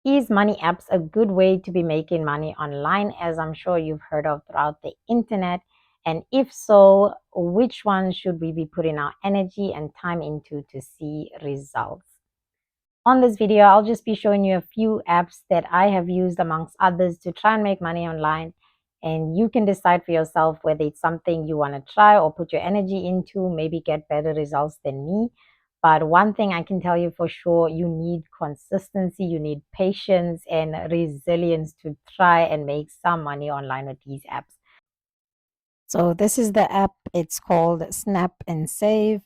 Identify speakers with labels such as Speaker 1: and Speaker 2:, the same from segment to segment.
Speaker 1: Is money apps a good way to be making money online, as I'm sure you've heard of throughout the internet? And if so, which one should we be putting our energy and time into to see results? On this video, I'll just be showing you a few apps that I have used amongst others to try and make money online. And you can decide for yourself whether it's something you want to try or put your energy into, maybe get better results than me. But one thing I can tell you for sure, you need consistency, you need patience and resilience to try and make some money online with these apps. So this is the app. It's called Snap and Save.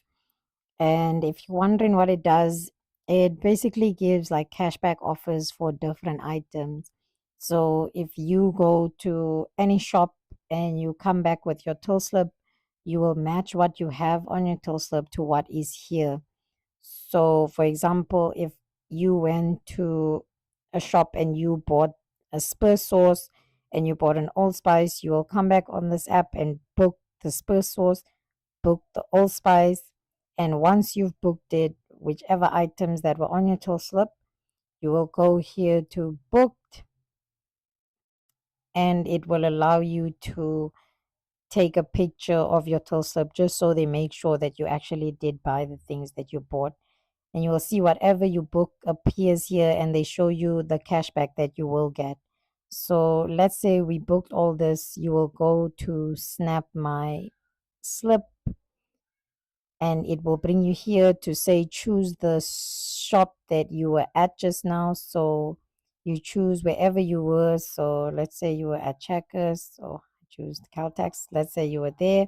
Speaker 1: And if you're wondering what it does, it basically gives like cashback offers for different items. So if you go to any shop and you come back with your till slip, you will match what you have on your till slip to what is here. So, for example, if you went to a shop and you bought a spur sauce and you bought an allspice, you will come back on this app and book the spur sauce, book the allspice, and once you've booked it, whichever items that were on your till slip, you will go here to booked, and it will allow you to take a picture of your till slip just so they make sure that you actually did buy the things that you bought. And you will see whatever you book appears here, and they show you the cashback that you will get. So let's say we booked all this, you will go to Snap My Slip, and it will bring you here to say choose the shop that you were at just now. So you choose wherever you were. So let's say you were at Checkers, so choose Caltex. Let's say you were there,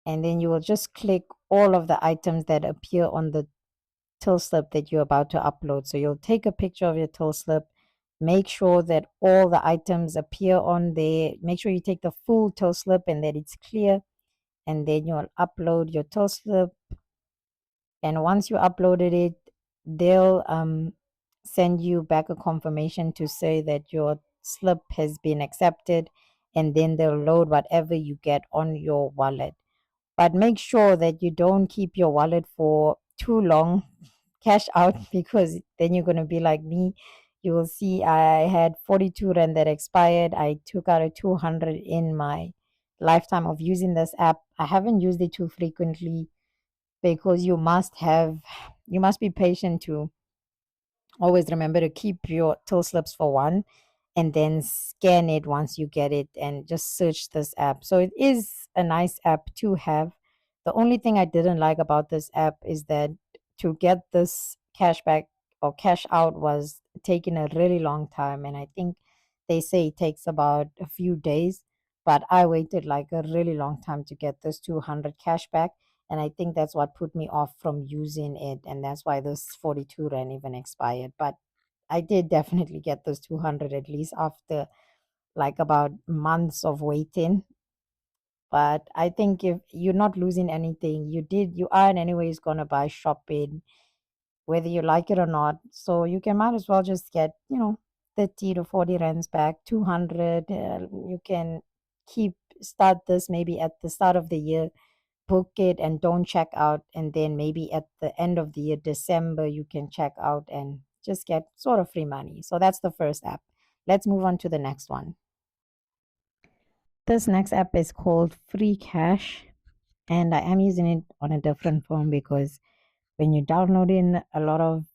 Speaker 1: and then you will just click all of the items that appear on the till slip that you're about to upload. So you'll take a picture of your till slip, make sure that all the items appear on there, make sure you take the full till slip and that it's clear, and then you'll upload your till slip. And once you uploaded it, they'll send you back a confirmation to say that your slip has been accepted, and then they'll load whatever you get on your wallet. But make sure that you don't keep your wallet for too long, cash out, because then you're going to be like me. You will see I had 42 rand that expired. I took out a 200 in my lifetime of using this app. I haven't used it too frequently because you must be patient to always remember to keep your till slips for one, and then scan it once you get it and just search this app. So it is a nice app to have. The only thing I didn't like about this app is that to get this cashback or cash out was taking a really long time. And I think they say it takes about a few days, but I waited like a really long time to get this 200 cashback. And I think that's what put me off from using it. And that's why this 42 rand even expired. But I did definitely get those 200 at least after like about months of waiting. But I think if you're not losing anything, you are anyways gonna buy shopping, whether you like it or not. So you can might as well just get, 30 to 40 rands back, 200. You can start this maybe at the start of the year, book it and don't check out. And then maybe at the end of the year, December, you can check out and just get sort of free money. So that's the first app. Let's move on to the next one. This next app is called Free Cash, and I am using it on a different phone because when you're downloading a lot of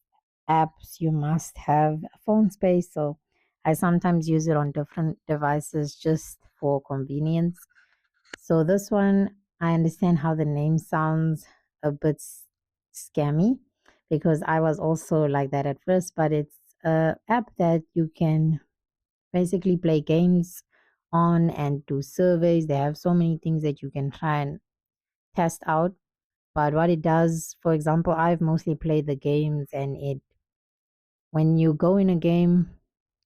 Speaker 1: apps, you must have phone space. So I sometimes use it on different devices just for convenience. So this one, I understand how the name sounds a bit scammy because I was also like that at first, but it's a app that you can basically play games on and do surveys. They have so many things that you can try and test out. But what it does, for example, I've mostly played the games, and it when you go in a game,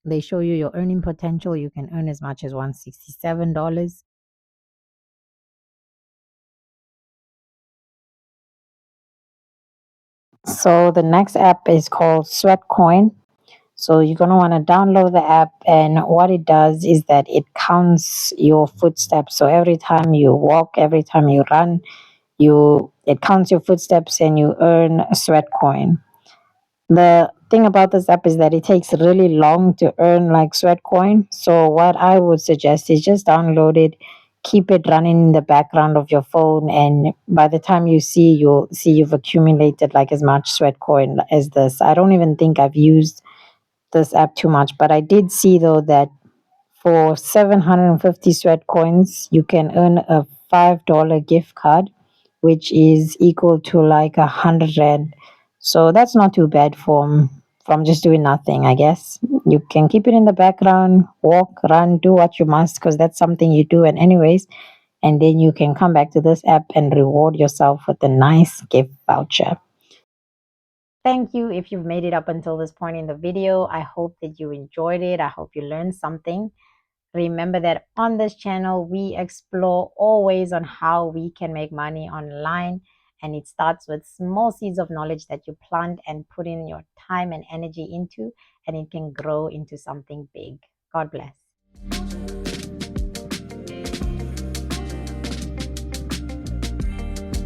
Speaker 1: they show you your earning potential. You can earn as much as $167. So the next app is called Sweatcoin. So you're going to want to download the app, and what it does is that it counts your footsteps. So every time you walk, every time you run, it counts your footsteps and you earn a Sweatcoin. The thing about this app is that it takes really long to earn like Sweatcoin. So what I would suggest is just download it, keep it running in the background of your phone, and by the time you'll see you've accumulated like as much Sweatcoin as this. I don't even think I've used this app too much, but I did see though that for 750 sweat coins, you can earn a $5 gift card, which is equal to like 100 Rand. So that's not too bad from just doing nothing, I guess. You can keep it in the background, walk, run, do what you must, because that's something you do. And anyways, and then you can come back to this app and reward yourself with a nice gift voucher. Thank you if you've made it up until this point in the video. I hope that you enjoyed it. I hope you learned something. Remember that on this channel, we explore all ways on how we can make money online. And it starts with small seeds of knowledge that you plant and put in your time and energy into, and it can grow into something big. God bless.